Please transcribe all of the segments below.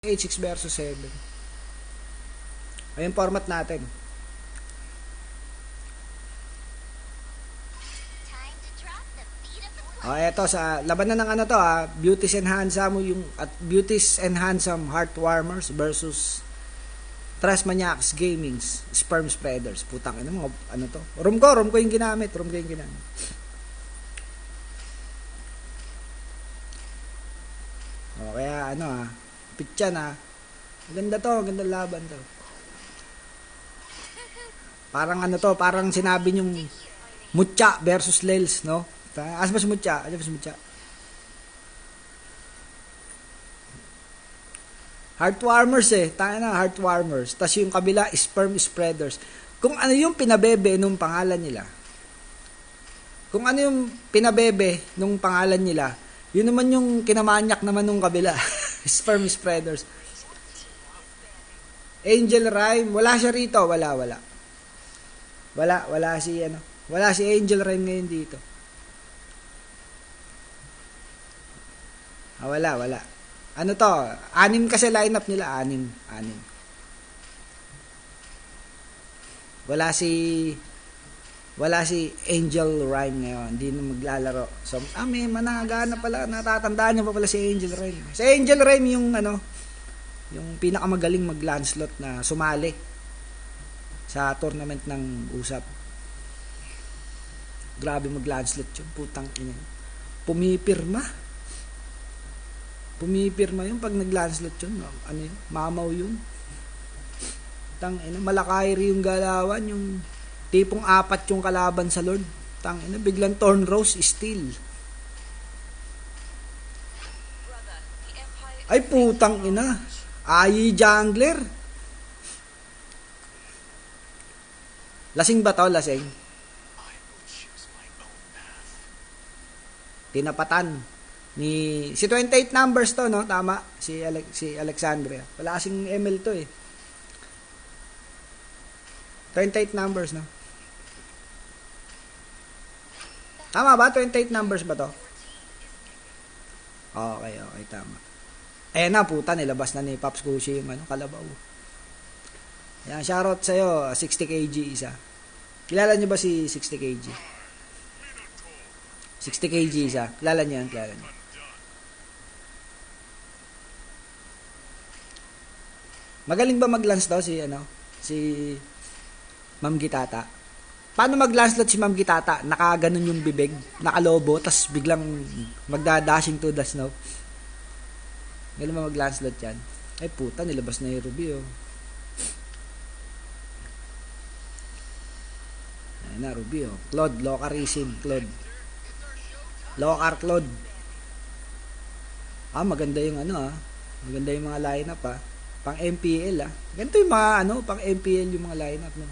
8, 6 versus 7. Ayun format natin. Eto sa labanan ng ano to Beauties and Handsome yung at Beauties and Handsome Heartwarmers versus Trash Maniacs Gaming's Sperm Spreaders. Putang ina mga ano to. Room ko yung ginamit. Kaya ano pitchan maganda to, magandang laban to. Parang ano to, parang sinabi yung Mucha versus Lels, no? Asbas Mucha. Heartwarmers Heartwarmers. Tas yung kabila, Sperm Spreaders. Kung ano yung pinabebe nung pangalan nila, yun naman yung kinamanyak naman nung kabila. Sperm Spreaders. Angel Rhyme, wala siya rito, wala si Angel Rhyme ngayon dito. Wala. Ano to? 6 kasi lineup nila, 6. Wala si Angel Rhyme ngayon, hindi na maglalaro. So, may managana pala, natatandaan niyo pa pala si Angel Rhyme. Si Angel Rhyme yung yung pinakamagaling mag-Lancelot na sumali sa tournament ng USAP. Grabe mag-Lancelot yun, putang ina. Pumipirma yun pag nag-Lancelot yun. Ano yun? Mamaw yun. Tang ina, malakairi yung galawan, yung tipong 4 yung kalaban sa Lord. Tang ina, biglang Thorn Rose steal. Ay putang ina. Ayi jungler. Lasing ba to? Lasing. Tinapatan ni si 28 numbers to, no? Tama, si Alexandria. Wala kasing ML to 28 numbers, no? Tama ba? 28 numbers ba to? Okay, tama. Puta, nilabas na ni Pops Kushi yung kalabaw. Yan, shoutout sa'yo, 60 kg isa. Kilala niyo ba si 60 kg? 60 kg isa. Kilala niyo yan? Magaling ba mag-lance daw si Ma'am Gitata? Paano mag-Lancelot si Ma'am Gitata? Nakaganon yung bibig, nakalobo, tas biglang magdadashing to the snow. Galing ba mag-Lancelot yan? Ay puta, nilabas na yung Ruby, Ayun na, Ruby, Claude, Locarism, Claude. Maganda yung maganda yung mga lineup, pang MPL, Ganito yung mga, pang MPL yung mga lineup, no?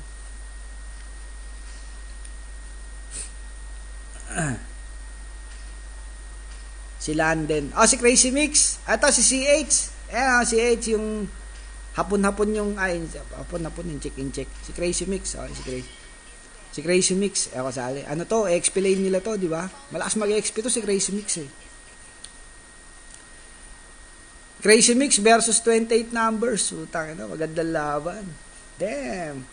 Si Landen. Si Crazy Mix. Ito, si CH. Si CH yung hapon-hapon yung, hapon-hapon yung check-in-check. Si Crazy Mix. Si Crazy Mix. Kasali. Ano to? Explain nila to, di ba? Malakas mag-exp to si Crazy Mix, Crazy Mix versus 28 numbers. Utang ina, magandang laban. Damn.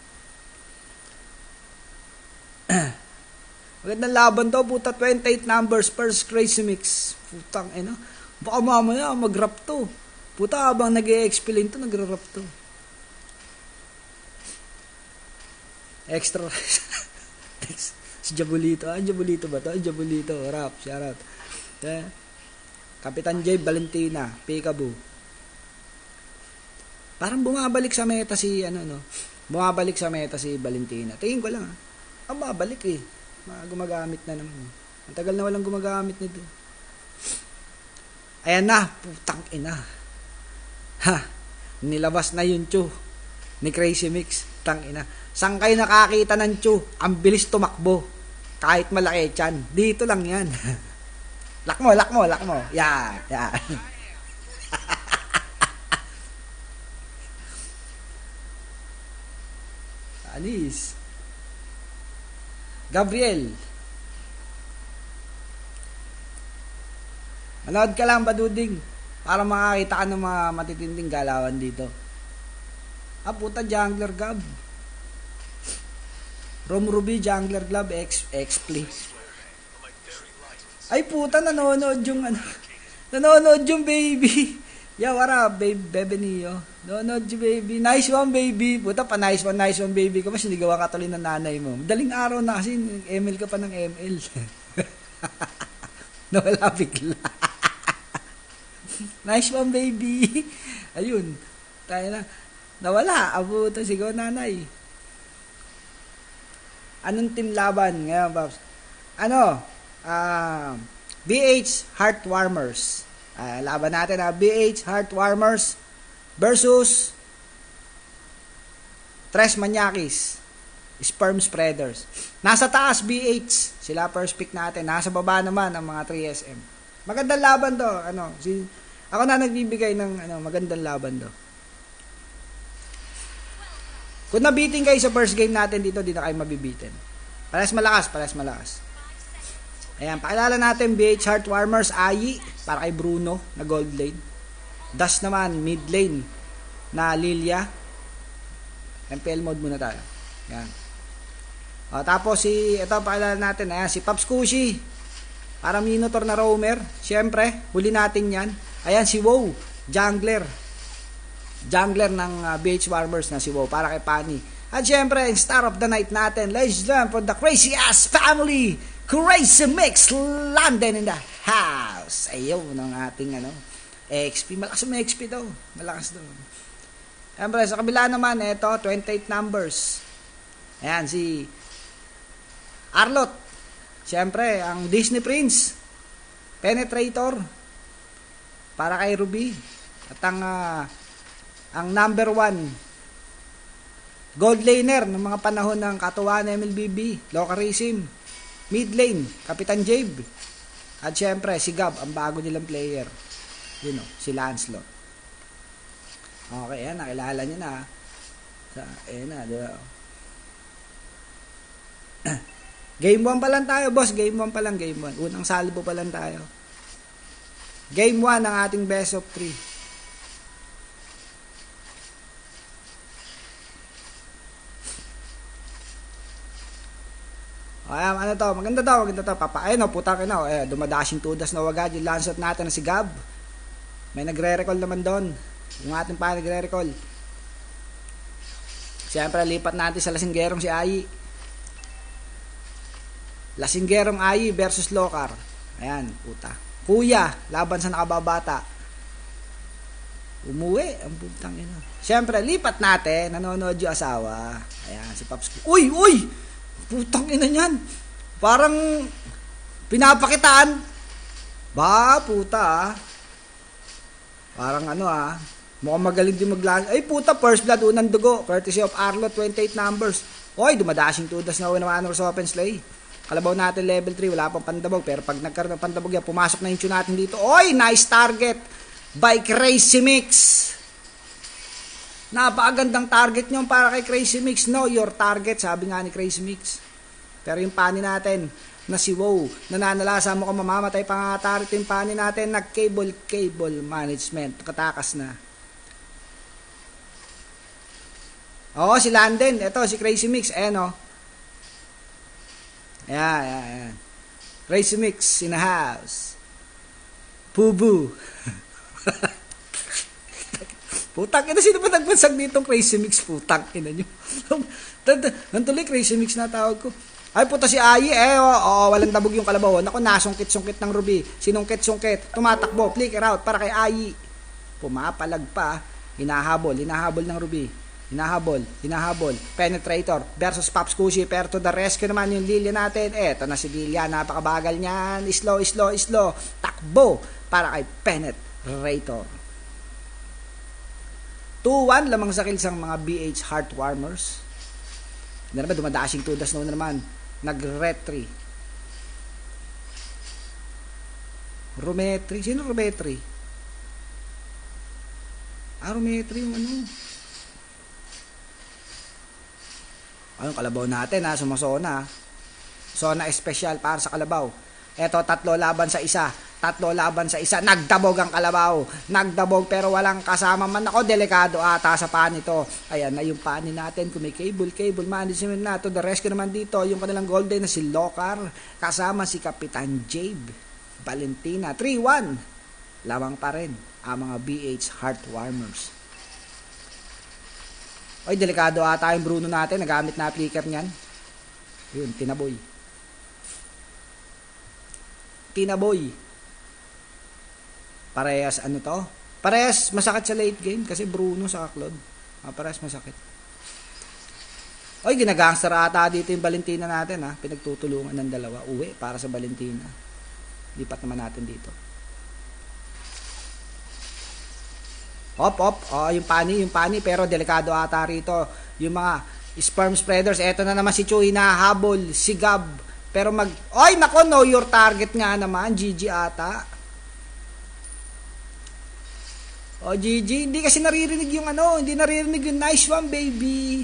Magandang laban to, puta, 28 numbers versus Crazy Mix. Putang ina. Baka mamaya mag-rap to. Puta, habang nag-e-explain to, nag-rap to. Extra. Si Jabulito. Jabulito ba to? Jabulito. Rap. Shoutout. Kapitan J. Valentina. Peekaboo. Parang bumabalik sa meta si Bumabalik sa meta si Valentina. Tingin ko lang babalik gumagamit na naman. Ang tagal na walang gumagamit nito. Ayan na, putang ina. Nilabas na yung Chu ni Crazy Mix. Tang ina. Saan kayo nakakita ng Chu? Ang bilis tumakbo. Kahit malaki tiyan. Dito lang yan. Lock mo. Yeah. Anis. Gabriel. Manood ka lang, Baduding. Para makakita ka ng mga matitinding galawan dito. Puta, Jungler Gab. Rom Ruby, Jungler Glove, X-Play. Ay puta, nanonood yung nanonood yung baby. Yeah, what up, baby niyo? Nanonood yung baby. Nice one, baby. Puta, pa nice one, baby ko. Mas sinigawa ka tuloy ng nanay mo. Daling araw na kasi, ML ka pa ng ML. Nawala bigla. Nice one, baby. Ayun. Tayo na. Nawala. Puta, sigaw nanay. Anong team laban ngayon, Babs? BH Heartwarmers. Laban natin BH Heartwarmers versus Tres Maniakis Sperm Spreaders. Nasa taas BH, sila first pick natin. Nasa baba naman ang mga 3SM. Magandang laban to. Ako na nagbibigay ng magandang laban to. Kung nabitin kayo sa first game natin dito, di na kayo mabibitin. Parehas malakas. Ayan, pakilala natin BH Heartwarmers, Ayi, para kay Bruno, na gold lane. Dash naman, mid lane, na Lilia. MPL mode muna tayo. Ayan. Tapos ito pakilala natin, ayan, si Pops Kushi, para Minotaur na roamer. Siyempre, huli natin yan. Ayan, si WoW, Jungler ng BH Warmers na si WoW, para kay Pani. At syempre, Star of the Night natin, ladies and gentlemen, for the crazy ass family, Crazy Mix London in the house. Ayun ang ating XP. Malakas ang XP daw. Malakas daw. Siyempre, sa kabila naman, ito, 28 numbers. Ayan, si Arlot. Siyempre, ang Disney Prince, Penetrator, para kay Ruby. At ang number 1 gold laner ng mga panahon ng katuwaan ng MLBB, Locarism, mid lane, Kapitan Jabe. At syempre, si Gab, ang bago nilang player. Si Lancelot. Okay, yan, nakilala nyo na. Diba? Game 1 pa lang tayo, boss. Game 1 pa lang, game 1. Unang salbo pa lang tayo. Game 1 ang ating best of 3. Ayan, maganda to. Putang ina. Dumadashing tudas na wagad yung Lancelot natin na si Gab. May nagre-recall naman doon. Yung ating pa nagre-recall. Siyempre, lipat natin sa Lasinggerong si Ayi. Lasinggerong Ayi versus Lokar. Ayan, puta. Kuya, laban sa nakababata. Umuwi, ang putang ina. Siyempre, lipat natin. Nanonood yung asawa. Ayan, si Pops. Uy! Putang ina niyan. Parang pinapakitaan. Puta. Parang mukhang magaling din maglaan. Ay puta, first blood, unang dugo. Courtesy of Arlo, 28 numbers. Oy, dumadashing tudas na naman sa open slay. Kalabaw natin level 3, wala pang pandabog. Pero pag nagkaroon ng pandabog yan, pumasok na yung tune natin dito. Oy, nice target by Crazy Mix. Napakagandang target nyo para kay Crazy Mix. Know your target, sabi nga ni Crazy Mix. Pero yung pani natin, na si WoW, nananalasa mo kung mamamatay pa nga target yung pani natin, nag-cable management. Katakas na. Si Landen. Ito, si Crazy Mix. Ayan. Ayan. Crazy Mix in the house. Pubu. Putang ina, sino ba nagbansag ditong Crazy Mix? Putang ina nyo. Nantuloy, Crazy Mix na tawag ko. Ay puta, si Ayi, walang tabog yung kalabaw. Naku, nasungkit-sungkit ng Ruby. Sinungkit-sungkit. Tumatakbo, flicker out para kay Ayi. Pumapalag pa. Hinahabol ng Ruby. Hinahabol. Penetrator versus Pops Kushi. Pero to the rescue naman yung Lilia natin. Eto na si Lilia, napakabagal niyan. Slow. Takbo para kay Penetrator. 2-1 lamang sa kills ang mga BH Heartwarmers. Hindi naman, dumadashing tudas na naman. Nag-retry. Rometry. Sino Rometry? Rometry yung Anong kalabaw natin sumasona. Sona special para sa kalabaw. Eto, 3 laban sa 1. 3 laban sa 1. Nagdabog ang kalabaw. Nagdabog pero walang kasama man. Ako, delikado ata sa pani to. Ayan na yung pani natin. Kung may cable management na. To the rescue naman dito, yung kanilang golden na si Lokar. Kasama si Kapitan Jabe Valentina. 3-1. Lamang pa rin ang mga BH Heartwarmers. Ay, delikado ata yung Bruno natin. Nagamit na flicker niyan. Yun, tinaboy. Parehas ano to? Parehas masakit sa late game kasi Bruno sa Claude. Parehas masakit. Oy, ginagangster ata dito yung Valentina natin ha. Pinagtutulungan ng dalawa. Uwi para sa Valentina. Lipat naman natin dito. Op. Yung pani. Pero delikado ata rito. Yung mga sperm spreaders. Eto na naman si Chu. Hinahabol. Si Gab. Pero Oy, nako, know your target nga naman. GG ata. O, GG. Hindi kasi naririnig yung hindi naririnig yung nice one, baby.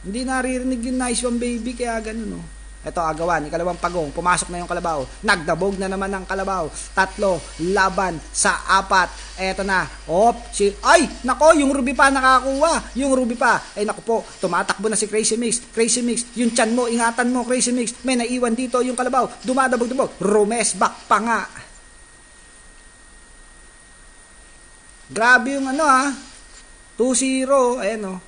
Hindi naririnig yung nice one, baby. Kaya ganun, Ito, agawan. Ikalawang pagong. Pumasok na yung kalabaw. Nagdabog na naman ang kalabaw. 3 laban sa 4. Eto na. Ay, nako, yung Ruby pa nakakuha. Yung Ruby pa. Ay, nako po. Tumatakbo na si Crazy Mix. Yung tiyan mo, ingatan mo, Crazy Mix. May naiwan dito yung kalabaw. Dumadabog. Rumes back pa nga. Grabe yung 2-0. Ayan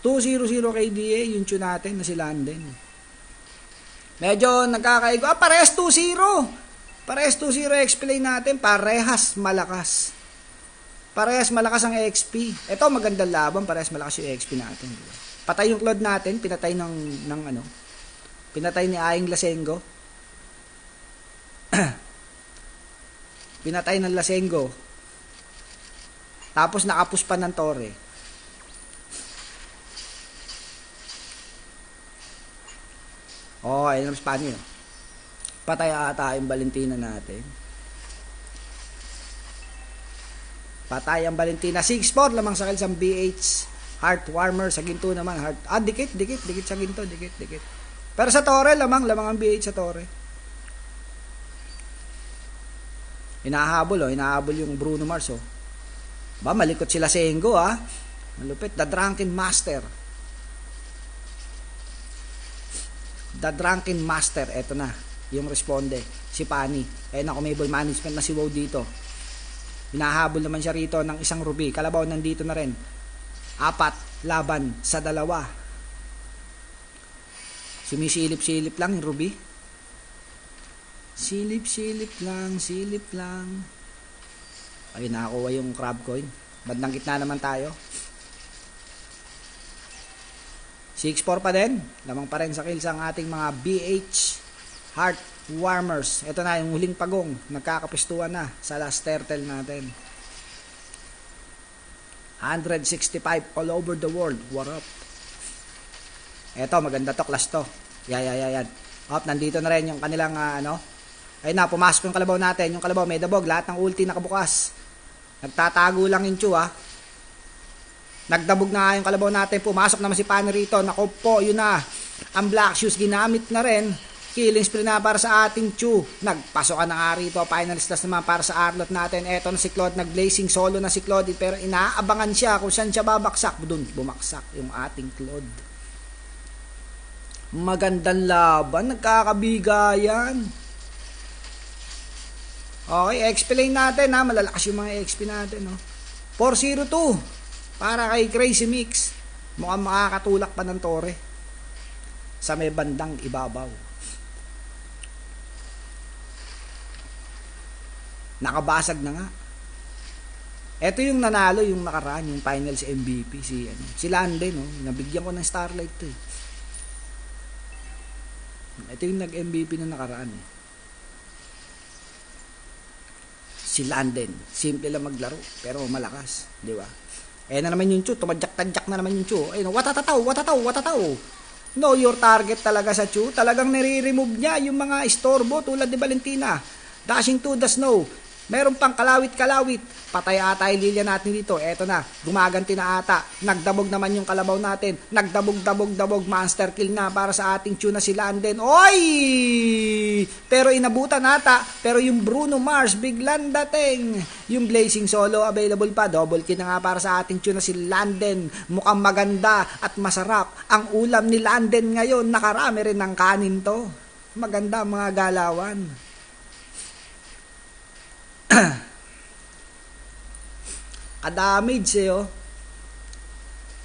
2-0 KDA. Yung tune natin na si Landen. Medyo nagkakaigo. Parehas 2-0. Parehas 2-0 explain natin. Parehas malakas. Parehas malakas ang XP. Ito magandang laban. Parehas malakas yung XP natin. Patay yung Claude natin. Pinatay Pinatay ni Aing Lasengo. Pinatay ng Lasengo. Tapos nakapus pa ng Torre. Ayun ang Spanish. Patay ata yung Valentina natin. Patay ang Valentina. 6-4 lamang sa kill sa BH Heartwarmer. Sa ginto naman. Dikit sa ginto. Dikit. Pero sa Torre, lamang ang BH sa Torre. Hinahabol yung Bruno Mars malikot sila Sengo malupit. The Drunken Master. Eto na yung responde si Pani. Comable management na si WoW dito. Hinahabol naman siya rito ng isang Ruby. Kalabaw nandito na rin. 4 laban sa 2. Sumisilip-silip lang yung Ruby. Silip lang. Ay, nakakuha yung crab coin. Bandang gitna naman tayo. 6-4 pa din. Lamang pa rin sa kills ang ating mga BH Heartwarmers. Ito na yung huling pagong. Nagkakapistuan na sa last turtle natin. 165 all over the world. What up? Ito, maganda to. Class to. Yan. Nandito na rin yung kanilang Ayun na, pumasok yung kalabaw natin. Yung kalabaw may dabog. Lahat ng ulti nakabukas. Nagtatago lang yung Chu Nagdabog na yung kalabaw natin. Pumasok naman si Pani rito. Naku po, yun na. Ang Black Shoes ginamit na rin. Killing spree na para sa ating Chu. Nagpasokan na nga rito. Finalist last naman para sa Arlot natin. Eto na si Claude. Nag-blazing solo na si Claude. Pero inaabangan siya kung saan siya babaksak. Doon bumaksak yung ating Claude. Magandang laban. Nagkakabigayan. Okay, explain natin malalakas yung mga XP natin 402 para kay Crazy Mix. Mukhang makakatulak pa ng Torre sa may bandang ibabaw. Nakabasag na nga. Ito yung nanalo yung nakaraan, yung finals MVP si Lande nabigyan ko ng Starlight to Ito yung nag-MVP na nakaraan Si Landen. Simple lang maglaro. Pero malakas. Di ba? Na naman yung Chu. Tumadyak-tadyak na naman yung Chu. Watataw. Know your target talaga sa Chu. Talagang nire-remove niya yung mga istorbo tulad ni Valentina. Dashing to the snow. Meron pang kalawit-kalawit. Patay ata yung lilia natin dito. Eto na, gumaganti na ata. Nagdabog naman yung kalabaw natin. Nagdabog-dabog-dabog. Monster kill na para sa ating tuna si Landen. Oy! Pero inabutan ata. Pero yung Bruno Mars, biglang dating. Yung Blazing Solo, available pa. Double kill na nga para sa ating tuna si Landen. Mukhang maganda at masarap. Ang ulam ni Landen ngayon, nakarami rin ng kanin to. Maganda mga galawan. Ka-damage eh oh.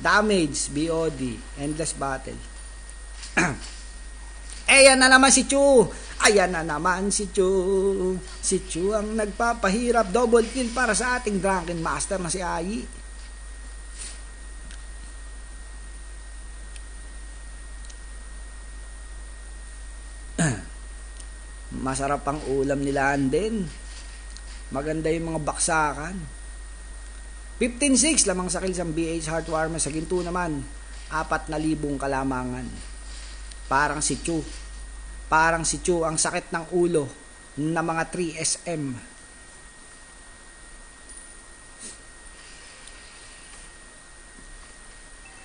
Damage, BOD, endless battle. Ayan na naman si Chu. Ayan na naman si Chu. Si Chu ang nagpapahirap. Double kill para sa ating Drunken Master na si Ayi. Masarap ang ulam nila din. Maganda yung mga baksakan. 15-6 lamang sa kills ang BH Heartwarmer. Sa ginto naman 4,000 kalamangan. Parang si Chu. Parang si Chu ang sakit ng ulo ng mga 3SM.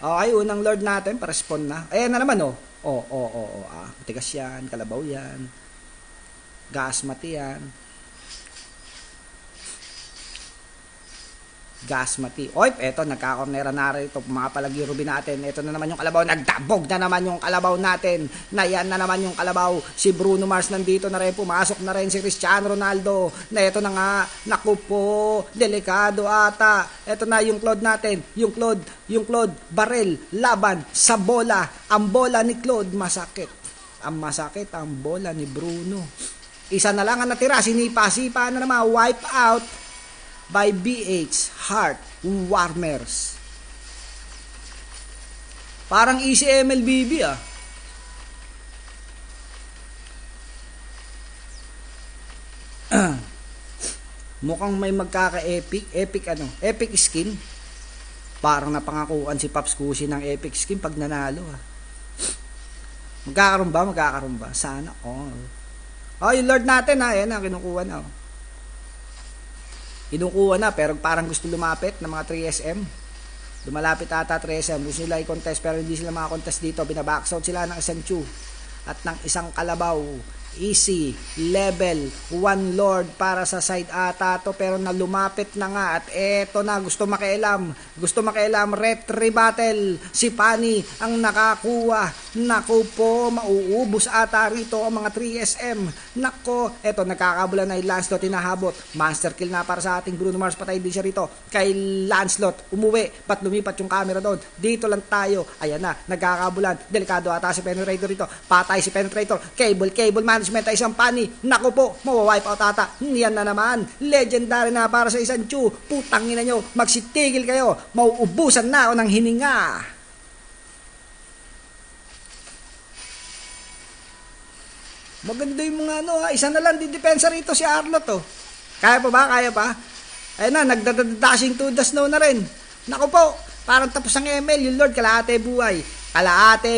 Okay, unang Lord natin, pa-respond na. Ayan na naman oh. Matigas yan, kalabaw yan. Gasmati yan. Gasmati. Oy, eto, nagkakornera na rin ito. Mga palagi-rubi natin. Eto na naman yung kalabaw. Nagdabog na naman yung kalabaw natin. Na yan na naman yung kalabaw. Si Bruno Mars nandito na rin. Pumasok na rin si Cristiano Ronaldo. Na eto na nga. Naku po. Delikado ata. Eto na yung Claude natin. Yung Claude. Barrel. Laban. Sa bola. Ang bola ni Claude. Masakit. Ang masakit ang bola ni Bruno. Isa na lang ang natira. Sinipa-sipa na naman. Wipe out by BH Heartwarmers. Parang easy MLBB ah. Mukhang may magkaka-epic. Epic skin. Parang napangakuan si Pops Kusi ng epic skin pag nanalo ah. Magkakaroon ba? Sana all. Oh, yung Lord natin ha. Ayan na, kinukuha na oh. Kinukuha na pero parang gusto lumapit ng mga 3SM. Lumalapit ata 3SM. Gusto nila i-contest pero hindi sila makakontest dito. Binabacksout sila ng isang Chu at ng isang kalabaw. Easy level 1 Lord para sa side ata to pero na lumapit na nga at eto na gusto makialam retry battle si Pani ang nakakuha. Nako po, mauubos ata rito ang mga 3SM. Nako, eto nagkakabulan na yung Lancelot tinahabot. Master kill na para sa ating Bruno Mars. Patay din siya rito kay Lancelot. Umuwi, ba't lumipat yung camera doon? Dito lang tayo. Ayan na, nagkakabulan. Delikado ata si Penetrator rito. Patay si Penetrator. Cable management ay isang Pani. Naku po, mawawipe out ata. Yan na naman. Legendary na para sa isang Chu. Putang ina nyo, magsitigil kayo. Mauubusan na ako ng hininga. Maganda yung mga isa na lang didepensa rito si Arlot oh. Kaya pa? Ayun na, nagdadashing to the snow na rin. Naku po, parang tapos ang ML, yung Lord, kalahati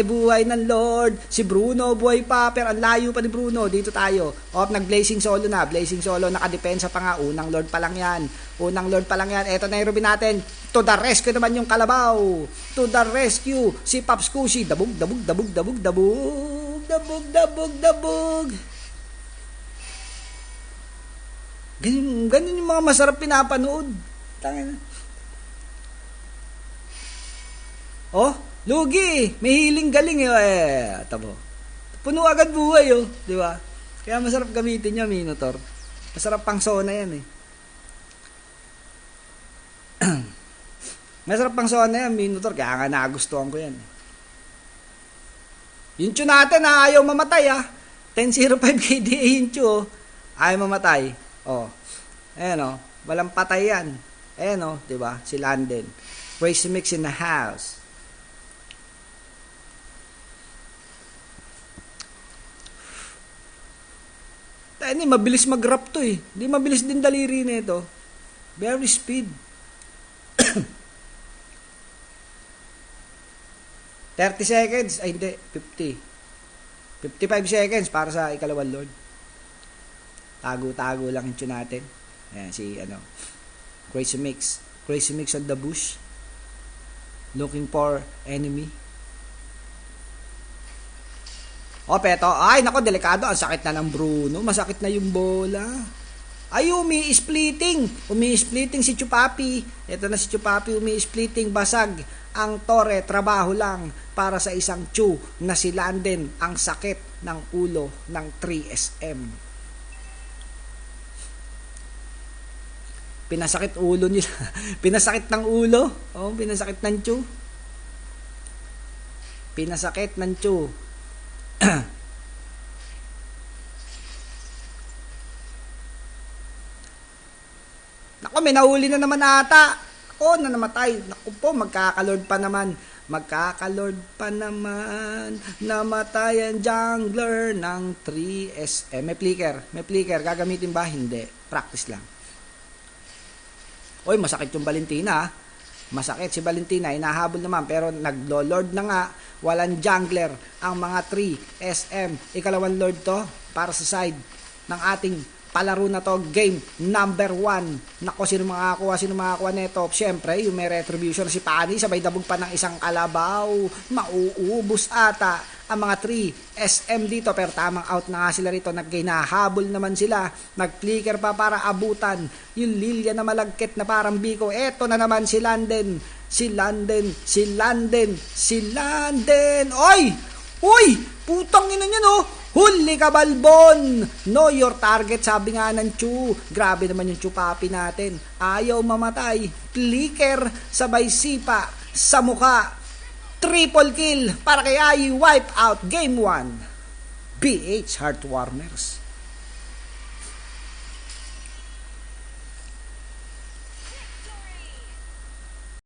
buhay ng Lord. Si Bruno, buhay pa, pero ang layo pa ni Bruno. Dito tayo. Nag-blazing solo na. Blazing solo, nakadepensa pa nga. Unang Lord pa lang yan. Eto na yung ruby natin. To the rescue naman yung kalabaw. To the rescue. Si Pops Kusi. Dabog. Ganyan yung mga masarap pinapanood. Tangina. Oh, lugi. May hiling galing tabo. Puno agad buhay di ba? Kaya masarap gamitin niya Minotaur. Masarap pang sona yan Masarap pang sona yan Minotaur, kaya nga nagustuhan ko yan. Yung Chu natin ayaw mamatay 10-05 KDA yung Chu ayaw mamatay. Ayan walang patay yan. Ayan di ba? Si Landen. Crazy Mix in the house. Hindi mabilis mag-rap to Hindi mabilis din daliri nito. Very speed. 30 seconds. Ay hindi, 50. 55 seconds para sa ikalawang Lord. Tago-tago lang yung natin. Ayan, si Crazy Mix. Crazy Mix on the bush. Looking for enemy. Peto. Ay, nako, delikado. Ang sakit na ng Bruno. Masakit na yung bola. Ay, umi-splitting. Umi-splitting si Chupapi. Ito na si Chupapi, umi-splitting. Basag ang Torre. Trabaho lang para sa isang Chu na si Landen. Ang sakit ng ulo ng 3SM. Pinasakit ulo nila. Pinasakit ng ulo. Pinasakit ng Chu. Pinasakit ng Chu. Naku, may nahuli na naman ata. Na namatay. Naku po, magkakalord pa naman. Namatay ang jungler ng 3SM. May flicker. Gagamitin ba? Hindi. Practice lang. Masakit yung Valentina. Masakit si Valentina. Inahabol naman. Pero naglo-lord na nga. Walang jungler. Ang mga 3SM. Ikalawang lord to. Para sa side ng ating palaro na to. Game number 1. Nako, sino makakuha nito? Siyempre, yung may retribution si Pani. Sabay dabog pa ng isang kalabaw. Mauubos ata ang mga 3SM dito. Pero tamang out na nga sila rito. Nagkinahabol naman sila. Nag-flicker pa para abutan yung Lilia na malagkit na parang biko. Eto na naman si Landen. Oy! Putang ina niyan, Huli ka, Balbon! Know your target, sabi nga ng Chu. Grabe naman yung Chupapi natin. Ayaw mamatay. Flicker, sabay sipa sa muka. Triple kill para kay Ayi. Wipe out. Game 1. BH Heartwarmers.